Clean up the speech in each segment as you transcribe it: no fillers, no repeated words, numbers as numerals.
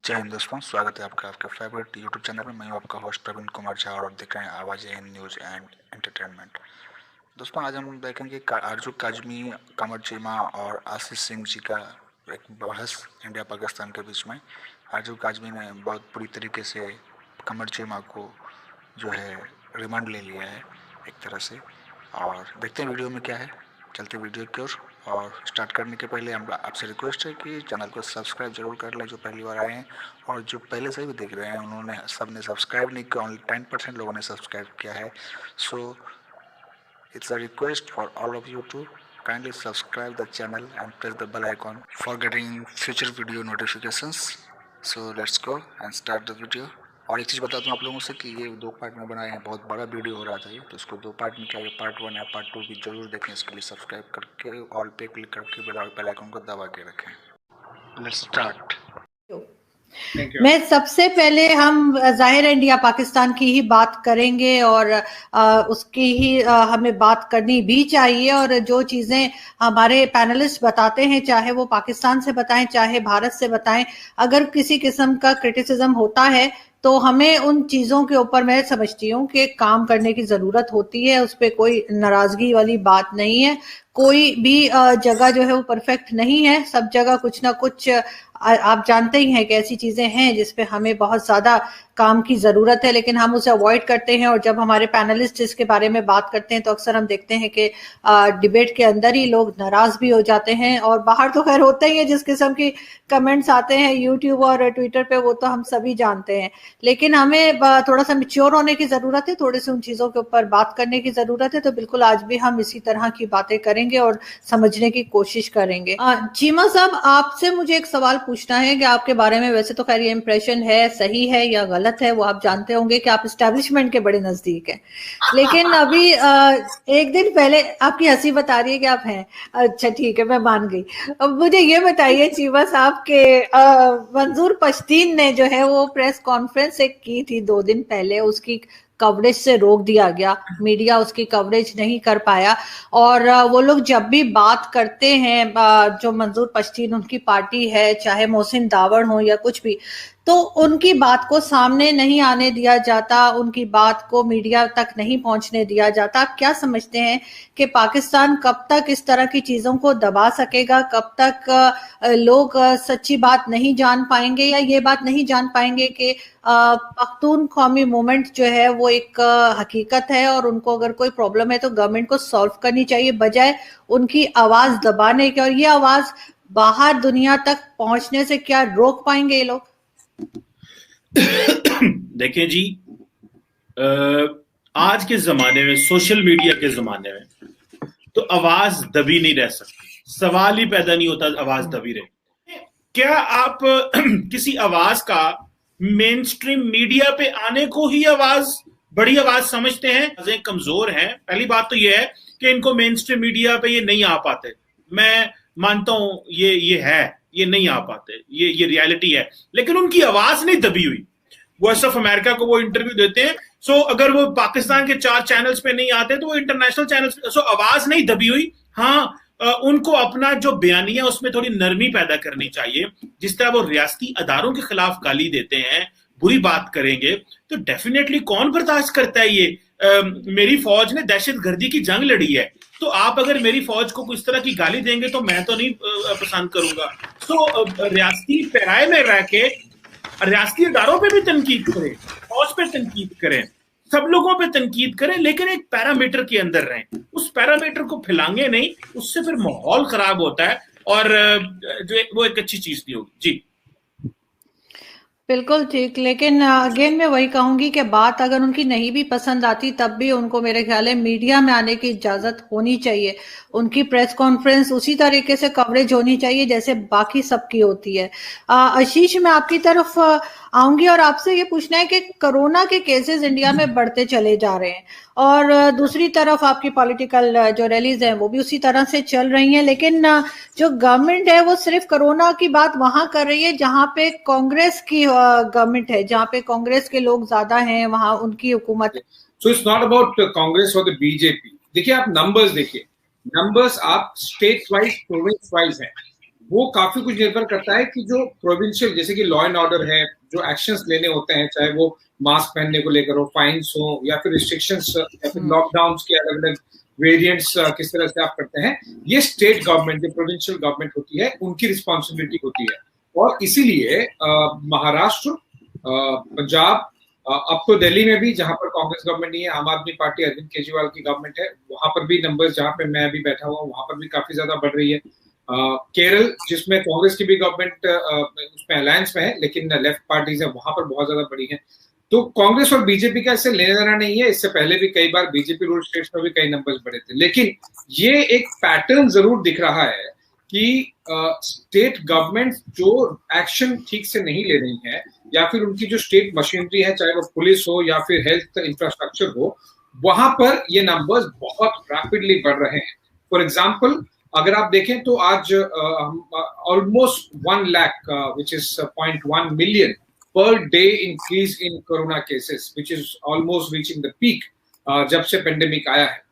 जय हिंद दोस्तों, स्वागत है आपका आपके फेवरेट यूट्यूब चैनल में। मैं हूं आपका होस्ट प्रवीण कुमार झा और आप देख रहे हैं आवाज़ इन न्यूज़ एंड एंटरटेनमेंट। दोस्तों, आज हम देखेंगे आरजू काजमी, कमर चीमा और आशीष सिंह जी का एक बहस इंडिया पाकिस्तान के बीच में। आरजू काजमी ने बहुत बुरी तरीके से कमर चीमा को जो है रिमांड ले लिया है एक तरह से। और देखते हैं वीडियो में क्या है। चलते वीडियो की ओर। और स्टार्ट करने के पहले हम आपसे रिक्वेस्ट है कि चैनल को सब्सक्राइब जरूर कर लें जो पहली बार आए हैं, और जो पहले से भी देख रहे हैं उन्होंने सबने सब्सक्राइब नहीं किया, ओनली 10% लोगों ने सब्सक्राइब किया है। So it's a request for all of you to kindly subscribe the channel and press the bell icon for getting future video notifications. So let's go and start the video. और एक चीज़ बता दूँ आप लोगों से कि ये 2 पार्ट में बनाए हैं, बहुत बड़ा वीडियो हो रहा था ये, तो इसको 2 पार्ट में किया गया। पार्ट 1 या पार्ट 2 भी जरूर देखें। इसके लिए सब्सक्राइब करके ऑल पे क्लिक करके बेल आइकन को दबा के रखें। Let's start. मैं सबसे पहले हम जाहिर है इंडिया पाकिस्तान की ही बात करेंगे और उसकी ही हमें बात करनी भी चाहिए। और जो चीज़ें हमारे पैनलिस्ट बताते हैं, चाहे वो पाकिस्तान से बताएं चाहे भारत से बताएं, अगर किसी किस्म का क्रिटिसिज्म होता है तो हमें उन चीज़ों के ऊपर मैं समझती हूँ कि काम करने की ज़रूरत होती है। उस पर कोई नाराज़गी वाली बात नहीं है। कोई भी जगह जो है वो परफेक्ट नहीं है। सब जगह कुछ ना कुछ आप जानते ही हैं कि ऐसी चीजें हैं जिसपे हमें बहुत ज्यादा काम की जरूरत है, लेकिन हम उसे अवॉइड करते हैं। और जब हमारे पैनलिस्ट इसके बारे में बात करते हैं तो अक्सर हम देखते हैं कि डिबेट के अंदर ही लोग नाराज भी हो जाते हैं, और बाहर तो खैर होते ही है। जिस किस्म की कमेंट्स आते हैं यूट्यूब और ट्विटर पे वो तो हम सभी जानते हैं। लेकिन हमें थोड़ा सा मैच्योर होने की जरूरत है, थोड़ी सी उन चीजों के ऊपर बात करने की जरूरत है। तो बिल्कुल आज भी हम इसी तरह की बातें करेंगे और समझने की कोशिश करेंगे। चीमा साहब, आपसे मुझे एक सवाल पूछना है कि आपके बारे में वैसे तो खैर ये इंप्रेशन है, सही है या गलत है वो आप जानते होंगे कि आप एस्टेब्लिशमेंट के बड़े नजदीक हैं, लेकिन अभी एक दिन पहले आपकी हंसी बता रही है कि आप हैं। अच्छा ठीक है, मैं मान गई। अब मुझे ये बताइए चीमा साहब के मंजूर पश्तीन ने जो है वो प्रेस कॉन्फ्रेंस एक की थी 2 दिन पहले, उसकी कवरेज से रोक दिया गया, मीडिया उसकी कवरेज नहीं कर पाया। और वो लोग जब भी बात करते हैं, जो मंजूर पश्तीन उनकी पार्टी है, चाहे मोहसिन दावड़ हो या कुछ भी, तो उनकी बात को सामने नहीं आने दिया जाता, उनकी बात को मीडिया तक नहीं पहुंचने दिया जाता। आप क्या समझते हैं कि पाकिस्तान कब तक इस तरह की चीजों को दबा सकेगा? कब तक लोग सच्ची बात नहीं जान पाएंगे, या ये बात नहीं जान पाएंगे कि पख्तून कौमी मूवमेंट जो है वो एक हकीकत है और उनको अगर कोई प्रॉब्लम है तो गवर्नमेंट को सॉल्व करनी चाहिए, बजाय उनकी आवाज दबाने के? और ये आवाज बाहर दुनिया तक पहुंचने से क्या रोक पाएंगे ये लोग? देखें जी, आज के जमाने में, सोशल मीडिया के जमाने में, तो आवाज दबी नहीं रह सकती। सवाल ही पैदा नहीं होता आवाज दबी रहे। क्या आप किसी आवाज का मेन स्ट्रीम मीडिया पे आने को ही बड़ी आवाज समझते हैं? कमजोर हैं। पहली बात तो यह है कि इनको मेन स्ट्रीम मीडिया पे ये नहीं आ पाते। मैं मानता हूं ये नहीं आ पाते, ये रियलिटी है। लेकिन उनकी आवाज नहीं दबी हुई। वॉइस ऑफ अमेरिका को वो इंटरव्यू देते हैं, सो अगर वो पाकिस्तान के 4 चैनल्स पे नहीं आते तो वो इंटरनेशनल चैनल्स, सो आवाज नहीं दबी हुई। हाँ, उनको अपना जो बयानिया उसमें थोड़ी नरमी पैदा करनी चाहिए। जिस तरह वो रियासती अदारों के खिलाफ गाली देते हैं, बुरी बात करेंगे, तो डेफिनेटली कौन बर्दाश्त करता है ये? मेरी फौज ने दहशतगर्दी की जंग लड़ी है, तो आप अगर मेरी फौज को कुछ तरह की गाली देंगे तो मैं तो नहीं पसंद करूंगा। तो रियासती पैराए में रह के रियासती अदारों पे भी तनकीद करें, फौज पे तनकीद करें, सब लोगों पे तनकीद करें, लेकिन एक पैरामीटर के अंदर रहें। उस पैरामीटर को फैलांगे नहीं, उससे फिर माहौल खराब होता है और जो वो एक अच्छी चीज नहीं होगी। जी बिल्कुल ठीक, लेकिन अगेन मैं वही कहूंगी कि बात अगर उनकी नहीं भी पसंद आती तब भी उनको मेरे ख्याल है मीडिया में आने की इजाजत होनी चाहिए। उनकी प्रेस कॉन्फ्रेंस उसी तरीके से कवरेज होनी चाहिए जैसे बाकी सबकी होती है। आशीष, मैं आपकी तरफ आऊंगी और आपसे ये पूछना है कि कोरोना के केसेस इंडिया में बढ़ते चले जा रहे हैं, और दूसरी तरफ आपकी पॉलिटिकल जो रैलीज हैं वो भी उसी तरह से चल रही हैं, लेकिन जो गवर्नमेंट है वो सिर्फ कोरोना की बात वहां कर रही है जहां पे कांग्रेस की गवर्नमेंट है, जहां पे कांग्रेस के लोग ज्यादा हैं, वहां उनकी हुकूमत। So it's not about Congress और द बीजेपी। देखिए, आप नंबर्स देखिए, नंबर्स आप स्टेट वाइज, प्रोविंस वाइज है। वो काफी कुछ निर्भर करता है कि जो प्रोविंशियल, जैसे कि लॉ एंड ऑर्डर है, जो एक्शंस लेने होते हैं, चाहे वो मास्क पहनने को लेकर हो, फाइन्स हो, या फिर रिस्ट्रिक्शंस या फिर लॉकडाउन के अलग अलग वेरिएंट्स किस तरह से आप करते हैं, ये स्टेट गवर्नमेंट, जो प्रोविंशियल गवर्नमेंट होती है, उनकी रिस्पॉन्सिबिलिटी होती है। और इसीलिए महाराष्ट्र, पंजाब, अब तो दिल्ली में भी, जहां पर कांग्रेस गवर्नमेंट नहीं है, आम आदमी पार्टी अरविंद केजरीवाल की गवर्नमेंट है, वहां पर भी नंबर्स, जहां पे मैं अभी बैठा हुआ हूं, वहां पर भी काफी ज्यादा बढ़ रही है। केरल, जिसमें कांग्रेस की भी गवर्नमेंट उसमें अलायंस में है, लेकिन लेफ्ट पार्टीज है, वहां पर बहुत ज्यादा बढ़ी है। तो कांग्रेस और बीजेपी का इससे लेना देना नहीं है। इससे पहले भी कई बार बीजेपी रूल स्टेट्स में भी कई नंबर्स बढ़े थे, लेकिन ये एक पैटर्न जरूर दिख रहा है कि स्टेट गवर्नमेंट जो एक्शन ठीक से नहीं ले रही है, या फिर उनकी जो स्टेट मशीनरी है, चाहे वो पुलिस हो या फिर हेल्थ इंफ्रास्ट्रक्चर हो, वहां पर ये नंबर्स बहुत रैपिडली बढ़ रहे हैं। फॉर एग्जाम्पल, अगर आप देखें तो आज almost 1 lakh which is 0.1 million per day increase in corona cases, which is almost reaching the peak जब से पेंडेमिक आया है।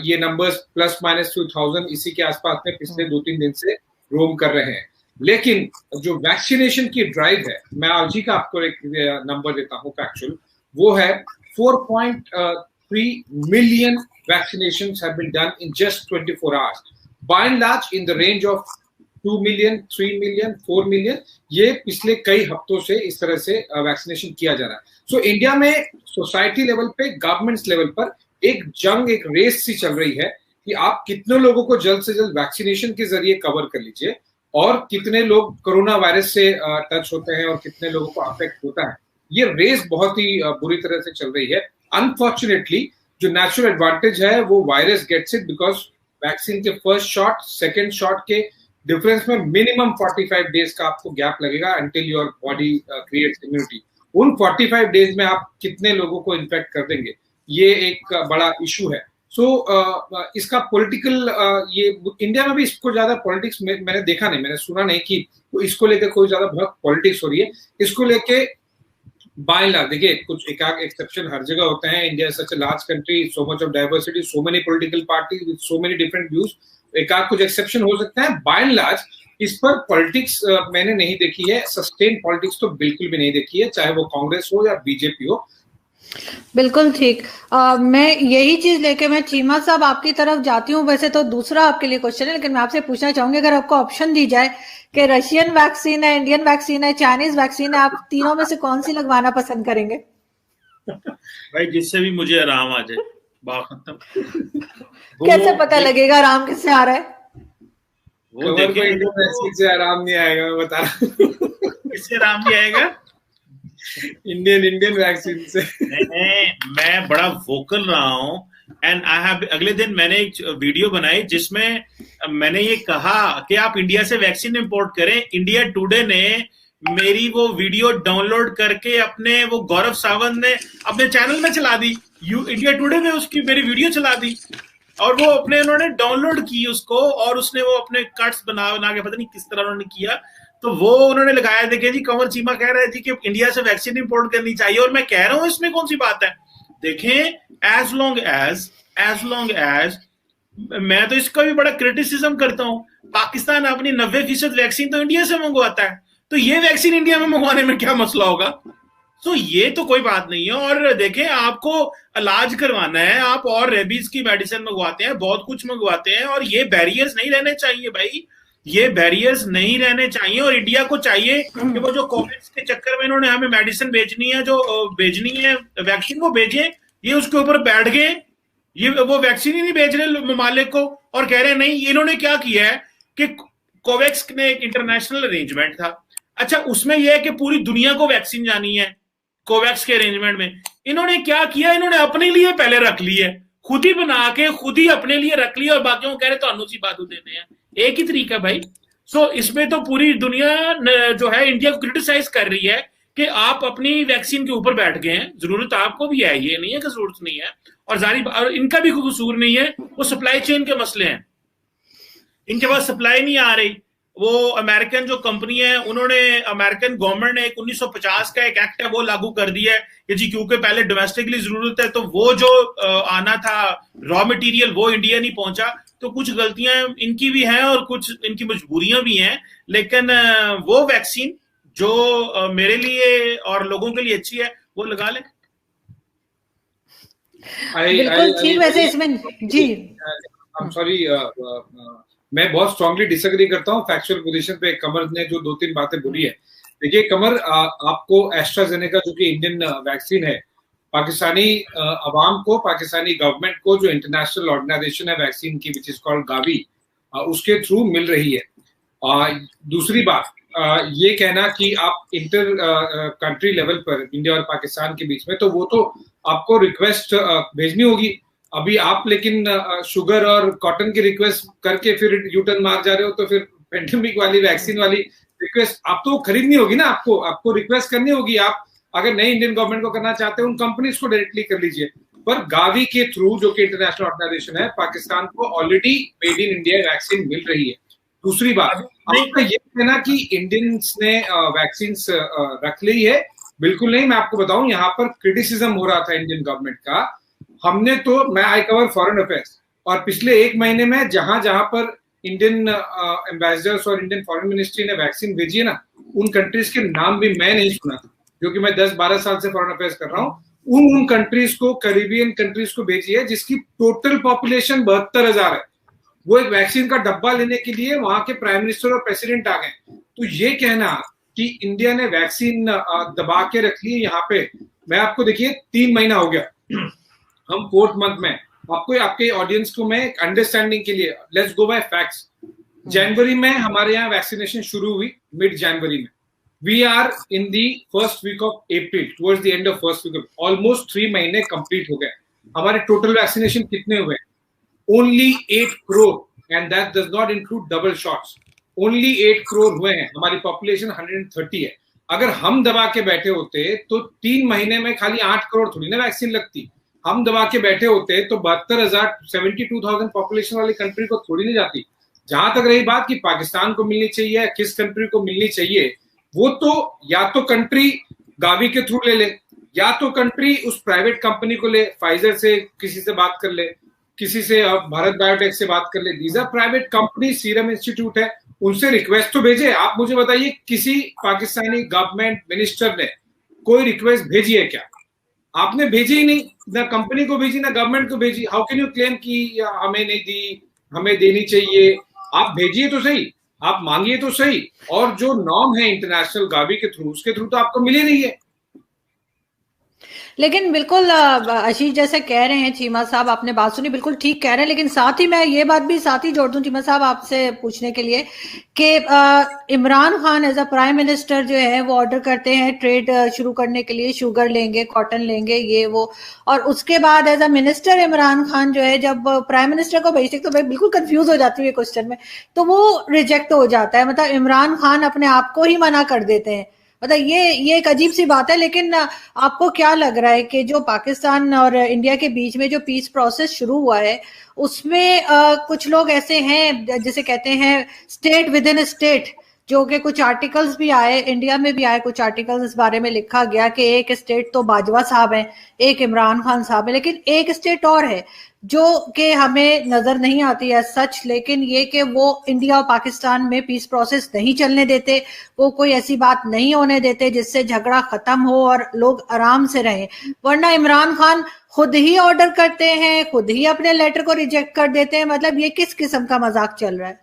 ये नंबर्स प्लस माइनस 2000 इसी के आसपास में पिछले 2-3 दिन से रोम कर रहे हैं। लेकिन जो वैक्सीनेशन की ड्राइव है, मैं आज ही का आपको एक नंबर देता हूं फैक्चुअल, वो है 4.3 million vaccinations have been done in just 24 hours, by and large in the range of 2 million, 3 million, 4 million. ये पिछले कई हफ्तों से इस तरह से वैक्सीनेशन किया जा रहा है। सो इंडिया में सोसाइटी लेवल पे, गवर्नमेंट्स लेवल पर एक जंग, एक रेस सी चल रही है कि आप कितने लोगों को जल्द से जल्द वैक्सीनेशन के जरिए कवर कर लीजिए, और कितने लोग कोरोना वायरस से टच होते हैं और कितने लोगों को अफेक्ट होता है। ये रेस बहुत ही बुरी तरह से चल रही है। अनफॉर्चुनेटली जो नेचुरल एडवांटेज है वो virus gets it, because vaccine के फर्स्ट शॉट, सेकेंड शॉट के डिफरेंस में मिनिमम 45 डेज का आपको गैप लगेगा until your body creates immunity. उन 45 डेज में आप कितने लोगों को इन्फेक्ट कर देंगे, ये एक बड़ा इशू है। सो इसका पॉलिटिकल, ये इंडिया में भी इसको ज्यादा पॉलिटिक्स मैंने देखा नहीं, मैंने सुना नहीं कि तो इसको लेकर कोई ज्यादा बहुत पॉलिटिक्स हो रही है। इसको लेके बाय एंड लार्ज, देखिए कुछ एक एक्सेप्शन हर जगह होते हैं। India is such a large country, so much of diversity, so many political parties with so many different views, एक कुछ एक्सेप्शन हो सकता है। बाय एंड लार्ज इस पर पॉलिटिक्स मैंने नहीं देखी है, सस्टेन पॉलिटिक्स तो बिल्कुल भी नहीं देखी है, चाहे वो कांग्रेस हो या बीजेपी हो। बिल्कुल ठीक। मैं यही चीज लेके मैं चीमा साहब आपकी तरफ जाती हूँ। वैसे तो दूसरा आपके लिए क्वेश्चन है, लेकिन मैं आपसे पूछना चाहूंगी, अगर आपको ऑप्शन दी जाए कि रशियन वैक्सीन है, इंडियन वैक्सीन है, चाइनीज वैक्सीन है, आप तीनों में से कौन सी लगवाना पसंद करेंगे? भाई जिससे भी मुझे आराम आ जाए। कैसे पता लगेगा आराम किससे आ रहा है? वो देखें, से आराम नहीं आएगा, मैं बता रहा हूँ। किससे आराम नहीं आएगा? इंडियन वैक्सीन से। मैं बड़ा वोकल रहा हूँ, एंड आई हैव, अगले दिन मैंने एक वीडियो बनाई जिसमें मैंने ये कहा कि आप इंडिया से वैक्सीन इंपोर्ट करें। इंडिया टुडे ने मेरी वो वीडियो डाउनलोड करके अपने, वो गौरव सावंत ने अपने चैनल में चला दी, इंडिया टुडे ने उसकी मेरी वीडियो चला दी, और वो अपने उन्होंने डाउनलोड की उसको, और उसने वो अपने कट्स बना के, पता नहीं किस तरह उन्होंने किया, तो वो उन्होंने लगाया। देखिए जी, कंवर चीमा कह रहे थे कि इंडिया से वैक्सीन इंपोर्ट करनी चाहिए, और मैं कह रहा हूं इसमें कौन सी बात है। देखें, एज लॉन्ग एज मैं तो इसका भी बड़ा क्रिटिसिज्म करता हूं, पाकिस्तान अपनी 90% वैक्सीन तो इंडिया से मंगवाता है, तो ये वैक्सीन इंडिया में मंगवाने में क्या मसला होगा? तो ये तो कोई बात नहीं है। और देखें, आपको इलाज करवाना है, आप और रेबीज की मेडिसिन मंगवाते हैं, बहुत कुछ मंगवाते हैं, और ये बैरियर्स नहीं रहने चाहिए भाई, ये बैरियर्स नहीं रहने चाहिए। और इंडिया को चाहिए कि वो जो कोविड के चक्कर में इन्होंने हमें मेडिसिन भेजनी है, जो भेजनी है वैक्सीन, वो भेजें। ये उसके ऊपर बैठ गए, ये वो वैक्सीन ही नहीं भेज रहे ममालिक को, और कह रहे नहीं। इन्होंने क्या किया है कि कोवैक्स ने एक इंटरनेशनल अरेंजमेंट था, अच्छा उसमें यह है कि पूरी दुनिया को वैक्सीन जानी है। कोवैक्स के अरेंजमेंट में इन्होंने क्या किया, इन्होंने अपने लिए पहले रख ली है, खुद ही बना के खुद ही अपने लिए रख लिया, और बाकियों को कह रहे तो अनुसी बात देते हैं। एक ही तरीका भाई। सो इसमें तो पूरी दुनिया जो है इंडिया को क्रिटिसाइज कर रही है कि आप अपनी वैक्सीन के ऊपर बैठ गए हैं। जरूरत आपको भी है, ये नहीं है कि जरूरत नहीं है, और जारी इनका भी कोई कसूर नहीं है, वो सप्लाई चेन के मसले हैं, इनके पास सप्लाई नहीं आ रही। वो अमेरिकन जो कंपनी है, उन्होंने, अमेरिकन गवर्नमेंट ने 1950 का एक एक्ट है वो लागू कर दिया है कि जी क्योंकि पहले डोमेस्टिकली जरूरत है, तो वो जो आना था रॉ मटेरियल वो इंडिया नहीं पहुंचा, तो कुछ गलतियां इनकी भी हैं और कुछ इनकी मजबूरियां भी हैं, लेकिन वो वैक्सीन जो मेरे लिए और लोगों के लिए अच्छी है वो लगा लें। बिल्कुल ठीक। वैसे इसमें जी सॉरी, मैं बहुत स्ट्रांगली डिसएग्री करता हूँ फैक्चुअल पोजीशन पे कमर ने जो 2-3 बातें बोली है। देखिए कमर, आपको एस्ट्राजेनेका जो कि इंडियन वैक्सीन है, पाकिस्तानी अवाम को, पाकिस्तानी गवर्नमेंट को जो इंटरनेशनल ऑर्गेनाइजेशन है वैक्सीन की विच इज कॉल्ड गावी, उसके थ्रू मिल रही है। दूसरी बात, ये कहना कि आप इंटर कंट्री लेवल पर इंडिया और पाकिस्तान के बीच में, तो वो तो आपको रिक्वेस्ट भेजनी होगी। अभी आप लेकिन शुगर और कॉटन की रिक्वेस्ट करके फिर यूटर्न मार जा रहे हो, तो फिर पेंडेमिक वाली वैक्सीन वाली रिक्वेस्ट आप तो खरीदनी होगी ना, आपको रिक्वेस्ट करनी होगी। आप अगर नई इंडियन गवर्नमेंट को करना चाहते हैं, उन कंपनीज को डायरेक्टली कर लीजिए, पर गावी के थ्रू जो कि इंटरनेशनल ऑर्गेनाइजेशन है, पाकिस्तान को already made in India vaccine मिल रही है। दूसरी बात, आपका ये कहना कि इंडियंस ने वैक्सीन रख ली है, बिल्कुल नहीं। मैं आपको बताऊं, यहाँ पर क्रिटिसिज्म हो रहा था इंडियन गवर्नमेंट का। हमने तो, मैं आई कवर फॉरेन अफेयर्स, और पिछले 1 महीने में जहां जहां पर इंडियन एम्बेसडर्स और इंडियन फॉरेन मिनिस्ट्री ने वैक्सीन भेजी है ना, उन कंट्रीज के नाम भी मैं नहीं सुना था, क्योंकि मैं 10-12 साल से फॉरेन अफेयर्स कर रहा हूँ। उन कंट्रीज को, कैरिबियन कंट्रीज को भेजी है जिसकी टोटल पॉपुलेशन 72,000 है। वो एक वैक्सीन का डब्बा लेने के लिए वहां के प्राइम मिनिस्टर और प्रेसिडेंट आ गए। तो ये कहना कि इंडिया ने वैक्सीन दबा के रख ली यहाँ पे, मैं आपको, देखिए 3 महीना हो गया, हम 4th मंथ में, आपको, आपके ऑडियंस को मैं अंडरस्टैंडिंग के लिए, लेट्स गो बाय फैक्ट्स। जनवरी में हमारे यहाँ वैक्सीनेशन शुरू हुई, मिड जनवरी में। We are in the first week of April, towards the end of first week, almost 3 महीने कंप्लीट हो गए। हमारे टोटल वैक्सीनेशन कितने हुए? Only 8 crore, and that does not include double shots. Only 8 crore हुए हैं, हमारी पॉपुलेशन 130 है। अगर हम दबा के बैठे होते तो 3 महीने में खाली 8 करोड़ थोड़ी ना वैक्सीन लगती। हम दबा के बैठे होते तो 72,000, 72,000 पॉपुलेशन वाली कंट्री को थोड़ी नहीं जाती। जहां तक रही बात कि पाकिस्तान को मिलनी चाहिए, किस कंट्री को मिलनी चाहिए, वो तो या तो कंट्री गावी के थ्रू ले ले, या तो कंट्री उस प्राइवेट कंपनी को ले, फाइजर से किसी से बात कर ले, किसी से भारत बायोटेक से बात कर ले। These are private company, Serum Institute है, उनसे रिक्वेस्ट तो भेजे। आप मुझे बताइए, किसी पाकिस्तानी गवर्नमेंट मिनिस्टर ने कोई रिक्वेस्ट भेजी है क्या? आपने भेजी ही नहीं, ना कंपनी को भेजी, ना गवर्नमेंट को भेजी। हाउ कैन यू क्लेम कि हमें नहीं दी, हमें देनी चाहिए? आप भेजिए तो सही, आप मांगिए तो सही, और जो नॉर्म है इंटरनेशनल गावी के थ्रू, उसके थ्रू तो आपको मिली नहीं है। लेकिन बिल्कुल आशीष जैसे कह रहे हैं, चीमा साहब आपने बात सुनी, बिल्कुल ठीक कह रहे हैं। लेकिन साथ ही मैं ये बात भी साथ ही जोड़ दूं चीमा साहब आपसे पूछने के लिए कि Imran Khan as a prime minister जो है वो ऑर्डर करते हैं ट्रेड शुरू करने के लिए, शुगर लेंगे, कॉटन लेंगे, ये वो, और उसके बाद as a minister Imran Khan जो है जब प्राइम मिनिस्टर को भेजते, तो मैं बिल्कुल कंफ्यूज हो जाती हूँ क्वेश्चन में, तो वो रिजेक्ट हो जाता है। मतलब इमरान खान अपने आप को ही मना कर देते हैं। मतलब ये एक अजीब सी बात है। लेकिन आपको क्या लग रहा है कि जो पाकिस्तान और इंडिया के बीच में जो पीस प्रोसेस शुरू हुआ है, उसमें कुछ लोग ऐसे हैं जिसे कहते हैं स्टेट विद इन स्टेट, जो कि कुछ आर्टिकल्स भी आए, इंडिया में भी आए कुछ आर्टिकल्स, इस बारे में लिखा गया कि एक स्टेट तो बाजवा साहब हैं, एक इमरान खान साहब है, लेकिन एक स्टेट और है जो कि हमें नजर नहीं आती है सच, लेकिन ये कि वो इंडिया और पाकिस्तान में पीस प्रोसेस नहीं चलने देते, वो कोई ऐसी बात नहीं होने देते जिससे झगड़ा खत्म हो और लोग आराम से रहें। वरना इमरान खान खुद ही ऑर्डर करते हैं, खुद ही अपने लेटर को रिजेक्ट कर देते हैं। मतलब ये किस किस्म का मजाक चल रहा है?